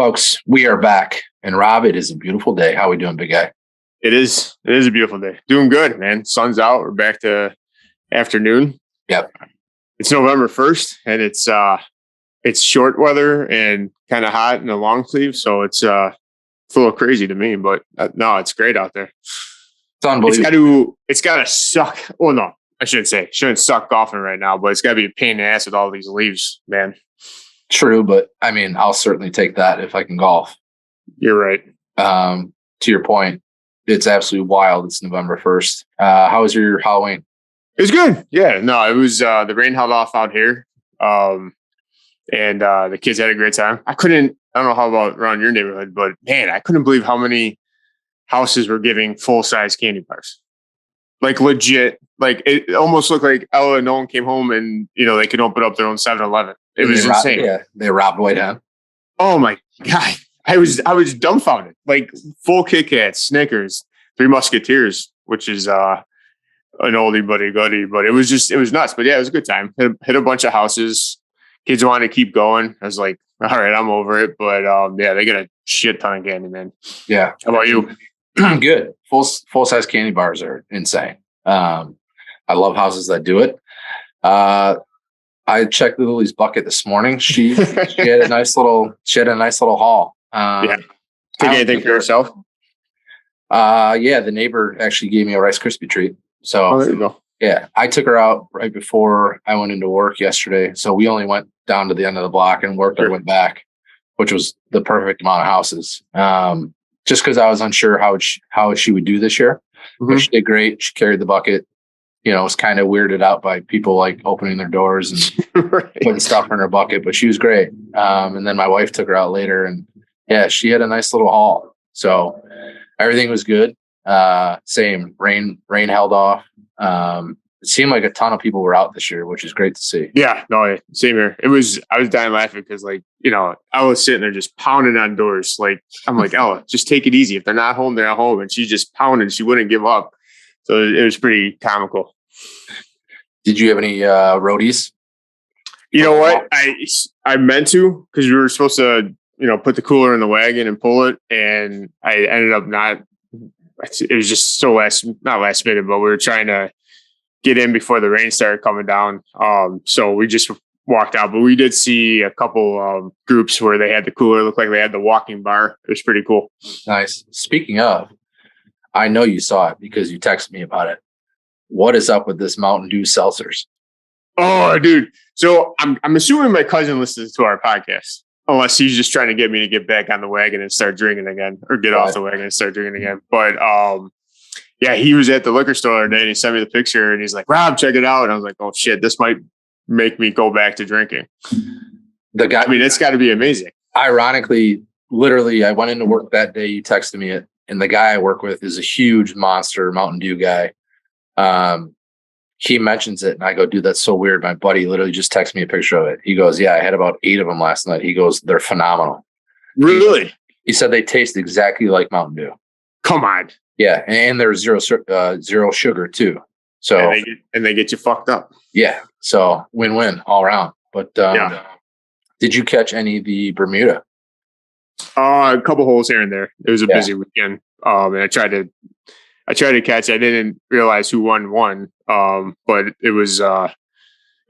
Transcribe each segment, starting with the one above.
folks, we are back. And Rob, it is a beautiful day. How are we doing, big guy? It is. It is a beautiful day. Doing good, man. Sun's out. We're back to afternoon. Yep. It's November 1st, and it's short weather and kind of hot in the long sleeve. So it's a little crazy to me, but no, it's great out there. It's unbelievable. It's got to suck. Well, no, I shouldn't say. Shouldn't suck golfing right now, but it's got to be a pain in the ass with all these leaves, man. True, but I mean, I'll certainly take that if I can golf. You're right. To your point, it's absolutely wild. It's November 1st. How was your Halloween? It was good. Yeah, no, it was the rain held off out here. And the kids had a great time. I don't know how about around your neighborhood, but man, I couldn't believe how many houses were giving full-size candy bars. Like legit, like it almost looked like Ella and Nolan came home and, they could open up their own 7-Eleven. It was insane. They robbed White Hen. Oh my God. I was dumbfounded. Like full Kit Kats, Snickers, Three Musketeers, which is an oldie but a goodie, but it was nuts. But yeah, it was a good time. Hit a bunch of houses. Kids wanted to keep going. I was like, all right, I'm over it. But yeah, they get a shit ton of candy, man. Yeah. How about you? Good. Full size candy bars are insane. I love houses that do it. I checked Lily's bucket this morning. She had a nice little haul. Yeah. Take anything for yourself? Yeah, the neighbor actually gave me a Rice Krispie treat. So there you go. Yeah, I took her out right before I went into work yesterday. So we only went down to the end of the block and worked our way back, which was the perfect amount of houses. Just because I was unsure how she would do this year. Mm-hmm. But she did great. She carried the bucket. Was kind of weirded out by people like opening their doors and right. putting stuff in her bucket, but she was great. And then my wife took her out later, and yeah, she had a nice little haul. So everything was good. Same rain held off. It seemed like a ton of people were out this year, which is great to see. Yeah, no, same here. I was dying laughing because I was sitting there just pounding on doors. Like, I'm like, Ella, just take it easy. If they're not home, they're not home. And she just pounded. She wouldn't give up. So it was pretty comical. Did you have any roadies? You know what? I meant to, because we were supposed to, put the cooler in the wagon and pull it. And I ended up not. It was just so not last minute, but we were trying to get in before the rain started coming down. So we just walked out, but we did see a couple groups where they had the cooler. Looked like they had the walking bar. It was pretty cool. Nice. Speaking of, I know you saw it because you texted me about it. What is up with this Mountain Dew seltzers? Oh, dude. So I'm assuming my cousin listens to our podcast, unless he's just trying to get me to get back on the wagon and start drinking again, or get off the wagon and start drinking again. But yeah, he was at the liquor store today and he sent me the picture and he's like, Rob, check it out. And I was like, oh shit, this might make me go back to drinking. It's got to be amazing. Ironically, literally, I went into work that day. You texted me it. And the guy I work with is a huge monster Mountain Dew guy. He mentions it and I go, dude, that's so weird. My buddy literally just texted me a picture of it. He goes, yeah, I had about 8 of them last night. He goes, they're phenomenal. Really? He said they taste exactly like Mountain Dew. Come on. Yeah. And they're zero sugar too. So, and they get you fucked up. Yeah. So win-win all around. But Did you catch any of the Bermuda? A couple holes here and there. It was a busy weekend. And I tried to catch. I didn't realize who won. But it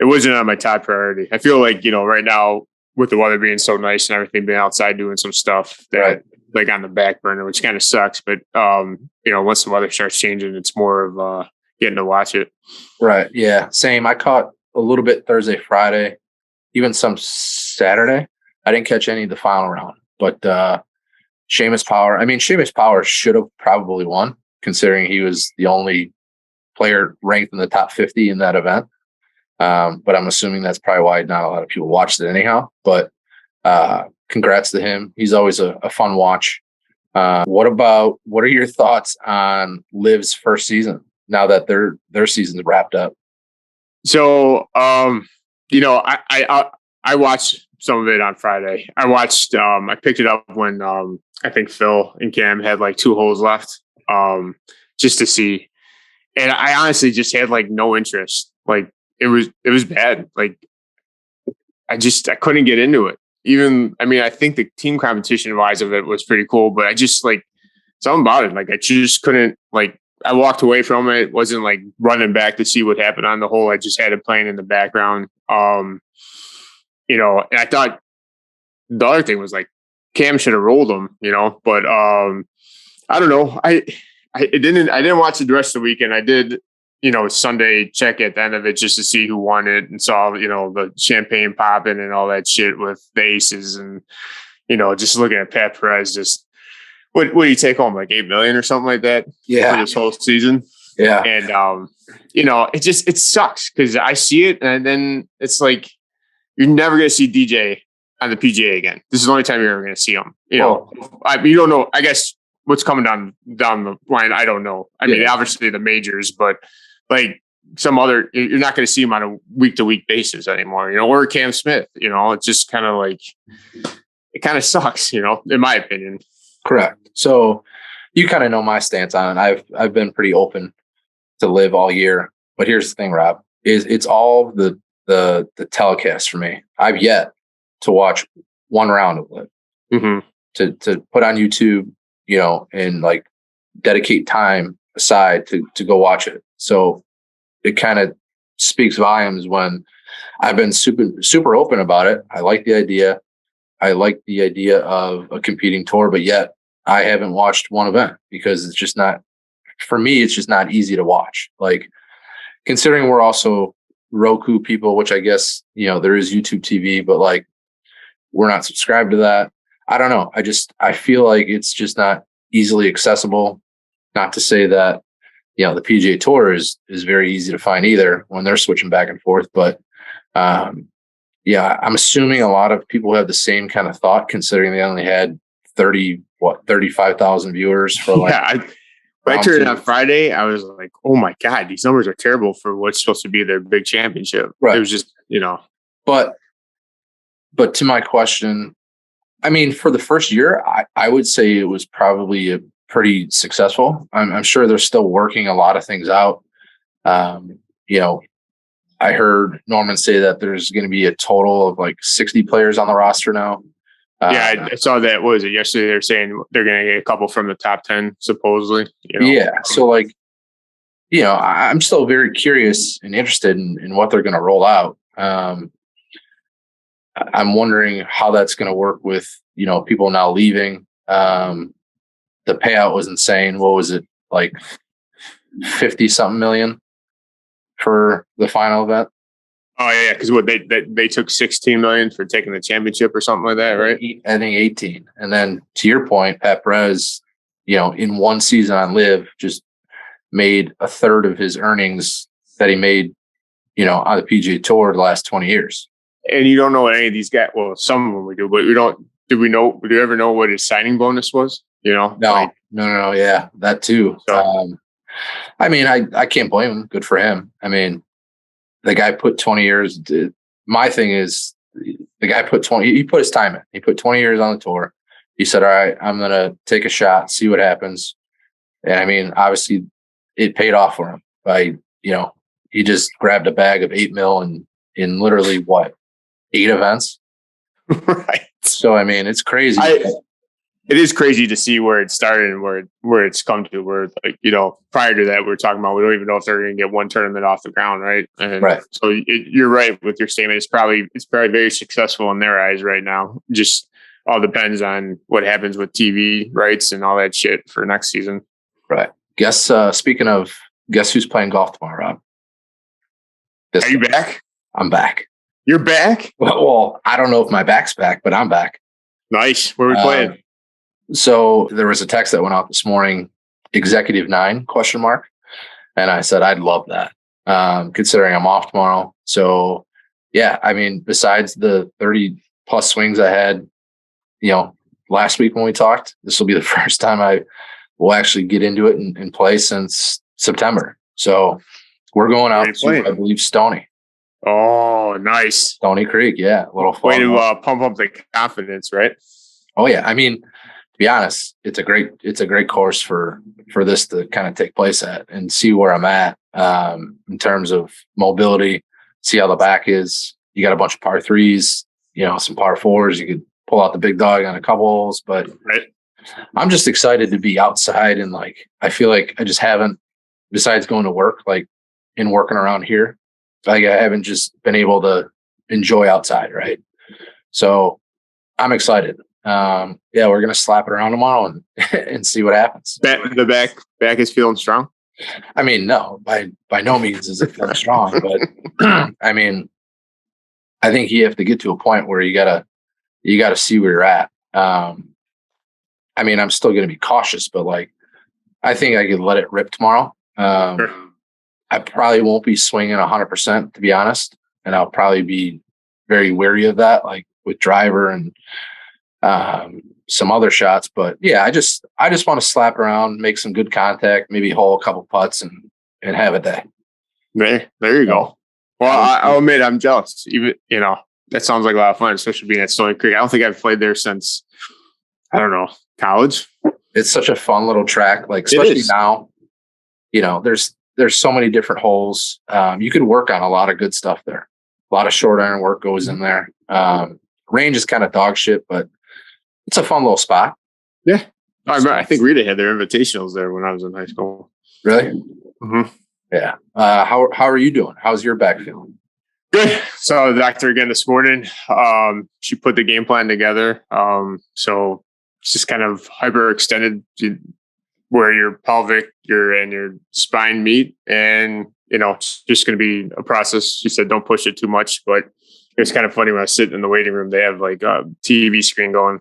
wasn't on my top priority. I feel like, right now with the weather being so nice and everything, being outside doing some stuff that like on the back burner, which kind of sucks. But, once the weather starts changing, it's more of getting to watch it. Right. Yeah. Same. I caught a little bit Thursday, Friday, even some Saturday. I didn't catch any of the final round, but Seamus Power should have probably won, considering he was the only player ranked in the top 50 in that event. But I'm assuming that's probably why not a lot of people watched it anyhow. But congrats to him. He's always a fun watch. What are your thoughts on Liv's first season now that their season's wrapped up? So, I watched some of it on Friday. I picked it up when I think Phil and Cam had like 2 holes left, just to see. And I honestly just had like no interest. Like it was bad. Like I couldn't get into it. I mean, I think the team competition wise of it was pretty cool, but I just like something about it. Like I just couldn't like, I walked away from it. Wasn't like running back to see what happened on the hole. I just had it playing in the background. And I thought the other thing was like Cam should have rolled him, but I don't know. I didn't watch the rest of the weekend. I did, Sunday check at the end of it just to see who won it and saw, the champagne popping and all that shit with the aces and, just looking at Pat Perez, just what do you take home? Like 8 million or something like that for this whole season. Yeah. And, it sucks because I see it and then it's like, you're never going to see DJ on the PGA again. This is the only time you're ever going to see him. You don't know. I guess what's coming down the line, I don't know. I mean, obviously the majors, but like some other, you're not going to see him on a week to week basis anymore. Or Cam Smith. It's just kind of like it kind of sucks. In my opinion. Correct. So you kind of know my stance on it. I've been pretty open to live all year, but here's the thing, Rob, is it's all the telecast for me. I've yet to watch one round of live to put on YouTube, and like dedicate time aside to go watch it. So it kind of speaks volumes when I've been super open about it. I like the idea. I like the idea of a competing tour, but yet I haven't watched one event because it's just not, for me, it's just not easy to watch. Like considering we're also Roku people, which I guess, there is YouTube TV, but like we're not subscribed to that. I don't know. I feel like it's just not easily accessible. Not to say that, the PGA Tour is very easy to find either when they're switching back and forth. But I'm assuming a lot of people have the same kind of thought considering they only had 35,000 viewers for like. Yeah, I turned it on Friday. I was like, oh my God, these numbers are terrible for what's supposed to be their big championship. Right. It was just, But to my question, I mean, for the first year, I would say it was probably a pretty successful. I'm sure they're still working a lot of things out. I heard Norman say that there's going to be a total of like 60 players on the roster now. I saw that. What was it yesterday? They're saying they're going to get a couple from the top 10, supposedly. Yeah. So like, I'm still very curious and interested in what they're going to roll out. I'm wondering how that's going to work with, people now leaving. The payout was insane. What was it, like 50 something million for the final event? Oh yeah, because they took 16 million for taking the championship or something like that, right? I think 18. And then to your point, Pat Perez, in one season on Live, just made a third of his earnings that he made, on the PGA Tour the last 20 years. And you don't know what any of these guys. Well, some of them we do, but we don't. Did we know? Did you ever know what his signing bonus was? No. Yeah, that too. So. I mean, I can't blame him. Good for him. I mean, the guy put 20 years. My thing is, the guy put 20. He put his time in. He put 20 years on the tour. He said, "All right, I'm gonna take a shot, see what happens." And I mean, obviously, it paid off for him. He just grabbed a bag of 8 mil in literally what, 8 events. Right. So I mean, it's crazy. It is crazy to see where it started and where it's come to. Where prior to that, we were talking about we don't even know if they're going to get one tournament off the ground, right? And right. So you're right with your statement. It's probably very successful in their eyes right now. Just all depends on what happens with TV rights and all that shit for next season. Right. Speaking of, guess who's playing golf tomorrow, Rob? Are you back? I'm back. You're back? Well, I don't know if my back's back, but I'm back. Nice. Where are we playing? So there was a text that went out this morning, Executive 9 ? And I said, I'd love that. Considering I'm off tomorrow. So yeah, I mean, besides the 30 plus swings I had, last week when we talked, this will be the first time I will actually get into it and play since September. So we're going out to, I believe, Stony. Oh, nice. Stony Creek. Yeah. A little fun. Way to pump up the confidence, right? Oh yeah. I mean, to be honest, it's a great course for this to kind of take place at and see where I'm at in terms of mobility, see how the back is. You got a bunch of par threes, some par fours. You could pull out the big dog on a couple holes, but Right. I'm just excited to be outside. And like, I feel like I just haven't, besides going to work, like in working around here, like I haven't just been able to enjoy outside. Right. So I'm excited. We're going to slap it around tomorrow and see what happens. The back is feeling strong. I mean, no, by no means is it feeling strong, but I mean, I think you have to get to a point where you gotta see where you're at. I mean, I'm still going to be cautious, but like, I think I could let it rip tomorrow. Sure. I probably won't be swinging 100%, to be honest, and I'll probably be very wary of that, like with driver and some other shots. But yeah, I just want to slap around, make some good contact, maybe hole a couple putts, and have a day. There you go. Well, I'll admit I'm jealous. Even that sounds like a lot of fun, especially being at Stony Creek. I don't think I've played there since, I don't know, college. It's such a fun little track, like especially now. There's so many different holes. You could work on a lot of good stuff there. A lot of short iron work goes in there. Range is kind of dog shit, but it's a fun little spot. Yeah. I think Rita had their invitationals there when I was in high school. Really? Mm-hmm. Yeah. How are you doing? How's your back feeling? Good. So the doctor again this morning. She put the game plan together. So it's just kind of hyperextended where your pelvic, and your spine meet, and it's just going to be a process. She said don't push it too much, but it was kind of funny when I was sitting in the waiting room. They have like a TV screen going,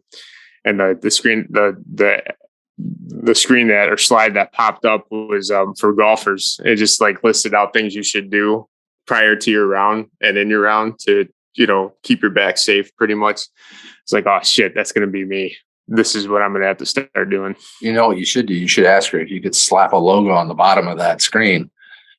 and the screen the screen that or slide that popped up was for golfers. It just like listed out things you should do prior to your round and in your round to keep your back safe. Pretty much, it's like, oh shit, that's going to be me. This is what I'm going to have to start doing. You know what you should do? You should ask her if you could slap a logo on the bottom of that screen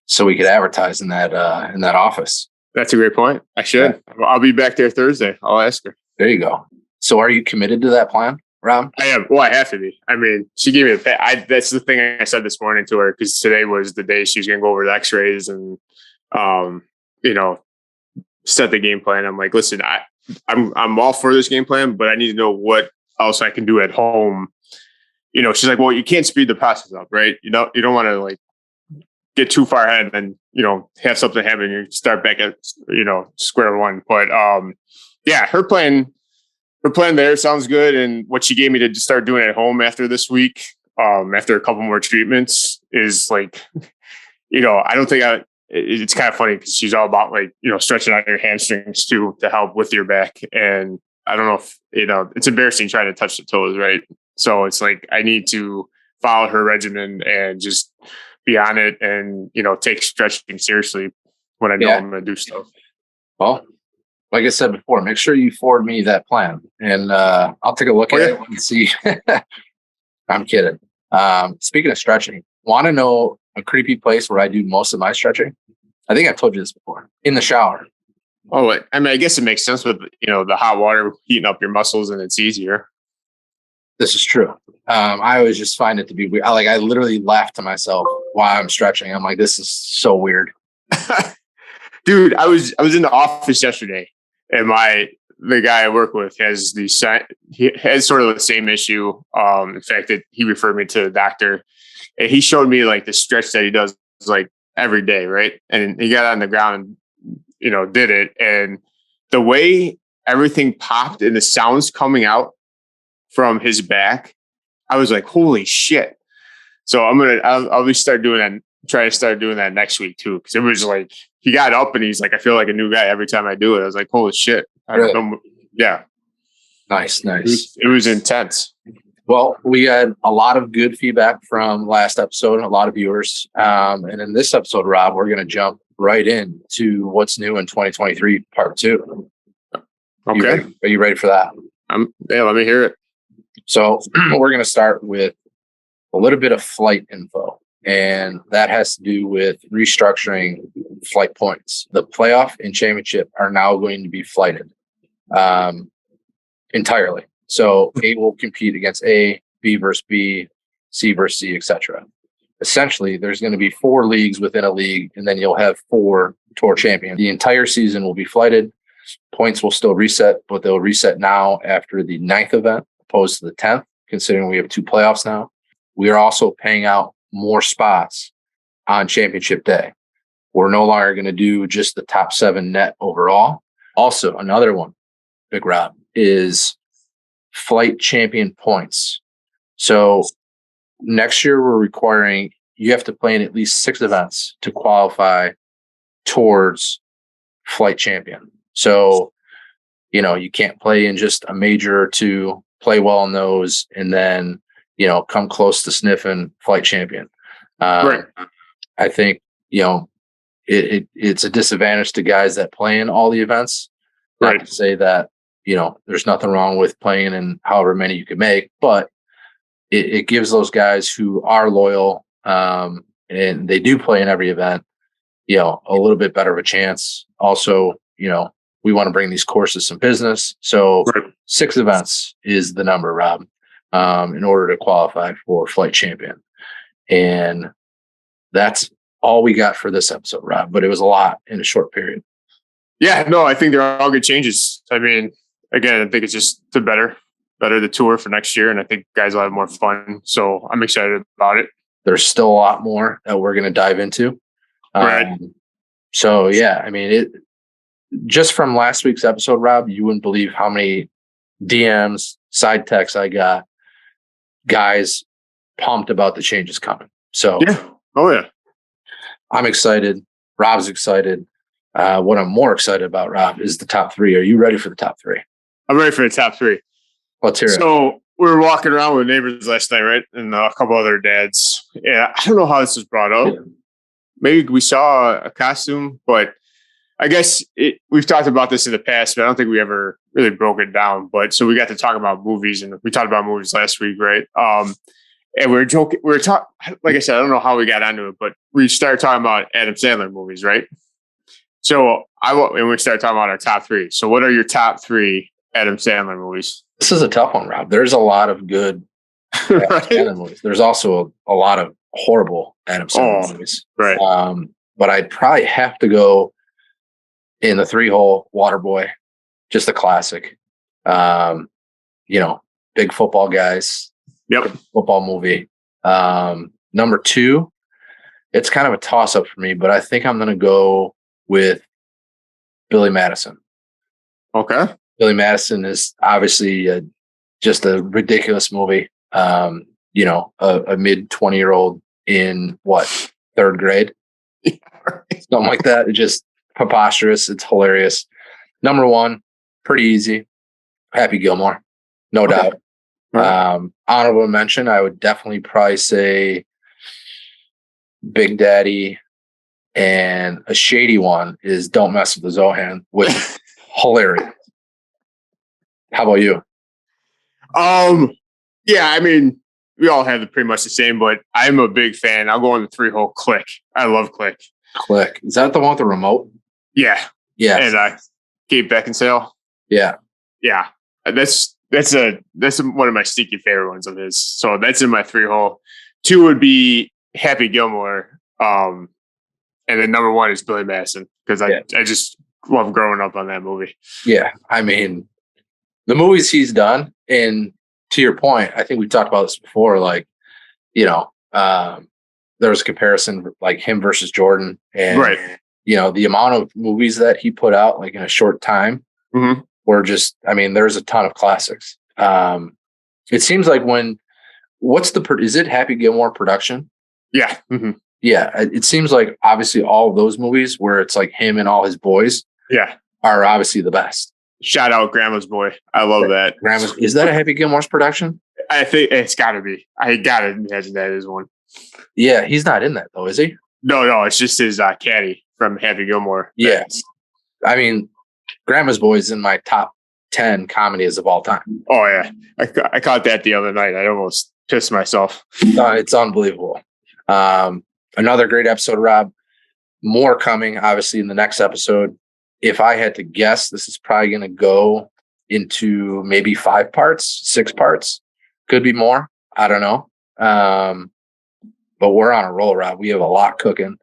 so we could advertise in that office. That's a great point. I should. Yeah. I'll be back there Thursday. I'll ask her. There you go. So are you committed to that plan, Rob? I am. Well, I have to be. I mean, she gave me that's the thing I said this morning to her, because today was the day she was going to go over the x-rays and, set the game plan. I'm like, listen, I'm all for this game plan, but I need to know what else I can do at home. She's like, well, you can't speed the process up, right? You don't want to like get too far ahead and have something happen and you start back at, square one. But yeah, her plan there sounds good. And what she gave me to start doing at home after this week, after a couple more treatments is like, I don't think it's kind of funny because she's all about like, stretching out your hamstrings too, to help with your back. And I don't know if, it's embarrassing trying to touch the toes. Right. So it's like, I need to follow her regimen and just be on it and, take stretching seriously when I know I'm going to do stuff. Well, like I said before, make sure you forward me that plan and I'll take a look at it and see. I'm kidding. Speaking of stretching, want to know a creepy place where I do most of my stretching? I think I've told you this before. In the shower. Oh, I mean, I guess it makes sense with, the hot water heating up your muscles and it's easier. This is true. I always just find it to be weird. I literally laugh to myself while I'm stretching. I'm like, this is so weird. Dude, I was in the office yesterday and the guy I work with he has sort of the same issue. In fact, that he referred me to the doctor and he showed me like the stretch that he does like every day. Right. And he got on the ground and, did it. And the way everything popped and the sounds coming out from his back, I was like, holy shit. So I'll be try to start doing that next week too. Cause it was like, he got up and he's like, I feel like a new guy every time I do it. I was like, holy shit. Yeah. Nice. It was intense. Well, we had a lot of good feedback from last episode and a lot of viewers. And in this episode, Rob, we're going to jump right into what's new in 2023 part 2. Okay. Are you ready for that? Let me hear it. So we're going to start with a little bit of flight info, and that has to do with restructuring flight points. The playoff and championship are now going to be flighted entirely. So A will compete against A, B versus B, C versus C, etc. Essentially, there's going to be 4 leagues within a league, and then you'll have 4 tour champions. The entire season will be flighted. Points will still reset, but they'll reset now after the 9th event, opposed to the 10th, considering we have 2 playoffs now. We are also paying out more spots on championship day. We're no longer going to do just the top 7 net overall. Also, another one, Big Rob, is flight champion points. So next year, we're requiring you have to play in at least 6 events to qualify towards flight champion. So, you can't play in just a major or 2, play well in those, and then, come close to sniffing flight champion. Right. I think, it's a disadvantage to guys that play in all the events. Not Right. to say that, there's nothing wrong with playing in however many you can make, but it gives those guys who are loyal and they do play in every event, a little bit better of a chance. Also, we want to bring these courses some business. So Right. 6 events is the number, Rob, in order to qualify for flight champion. And that's all we got for this episode, Rob, but it was a lot in a short period. Yeah, no, I think they're all good changes. I mean, again, I think it's just to better the tour for next year. And I think guys will have more fun. So I'm excited about it. There's still a lot more that we're going to dive into. Right. So yeah, I mean, just from last week's episode, Rob, you wouldn't believe how many DMs, side texts I got, guys pumped about the changes coming. So yeah. Oh yeah. I'm excited. Rob's excited. What I'm more excited about, Rob, is the top 3. Are you ready for the top 3? I'm ready for the top 3. Let's hear it. So we were walking around with neighbors last night, right? And a couple other dads. Yeah, I don't know how this was brought up. Maybe we saw a costume, but I guess we've talked about this in the past, but I don't think we ever really broke it down. But so we got to talk about movies, and we talked about movies last week, right? And we were joking. We were talking, like I said, I don't know how we got onto it, but we started talking about Adam Sandler movies, right? So and we started talking about our top 3. So what are your top 3 Adam Sandler movies? This is a tough one, Rob. There's a lot of good Adam Sandler movies. There's also a lot of horrible Adam Sandler movies. Right. But I'd probably have to go in the 3-hole Waterboy, just a classic. Big football guys. Yep. Football movie. Number 2, it's kind of a toss-up for me, but I think I'm going to go with Billy Madison. Okay. Billy Madison is obviously just a ridiculous movie. A mid-20-year-old in 3rd grade? Something like that. It's just preposterous. It's hilarious. Number 1, pretty easy. Happy Gilmore, no doubt. Right. Honorable mention, I would definitely probably say Big Daddy, and a shady one is Don't Mess with the Zohan, which is hilarious. How about you? Yeah, I mean, we all have pretty much the same, but I'm a big fan. I'll go on the 3-hole Click. I love Click. Click. Is that the one with the remote? Yeah. Yeah. And Kate Beckinsale. Yeah. Yeah. That's one of my sneaky favorite ones of his. So that's in my 3-hole. 2 would be Happy Gilmore. And then number 1 is Billy Madison, because I just love growing up on that movie. Yeah. I mean, the movies he's done, and to your point, I think we talked about this before, there was a comparison like him versus Jordan, and right. The amount of movies that he put out like in a short time were just, I mean, there's a ton of classics. It seems like is it Happy Gilmore production? Yeah. Mm-hmm. Yeah. It seems like obviously all of those movies where it's like him and all his boys are obviously the best. Shout out Grandma's Boy. I love that. Is that a Happy Gilmore's production? I think it's gotta be. I gotta imagine that is one. Yeah, he's not in that though, is he? No, it's just his caddy from Happy Gilmore. Yeah. I mean, Grandma's Boy is in my top 10 comedies of all time. Oh yeah. I caught that the other night. I almost pissed myself. It's unbelievable. Another great episode, Rob. More coming, obviously, in the next episode. If I had to guess, this is probably going to go into maybe 5 parts, 6 parts. Could be more. I don't know. But we're on a roll, Rob. We have a lot cooking.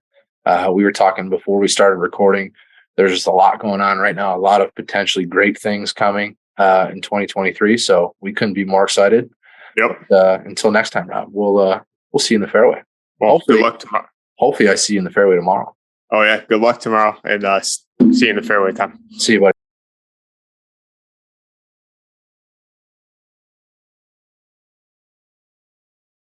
We were talking before we started recording. there's just a lot going on right now. A lot of potentially great things coming in 2023. So we couldn't be more excited. Yep. Until next time, Rob, we'll see you in the fairway. Well, good luck tomorrow. Hopefully, I see you in the fairway tomorrow. Oh yeah, good luck tomorrow, and see you in the fairway, Tom. See you, buddy.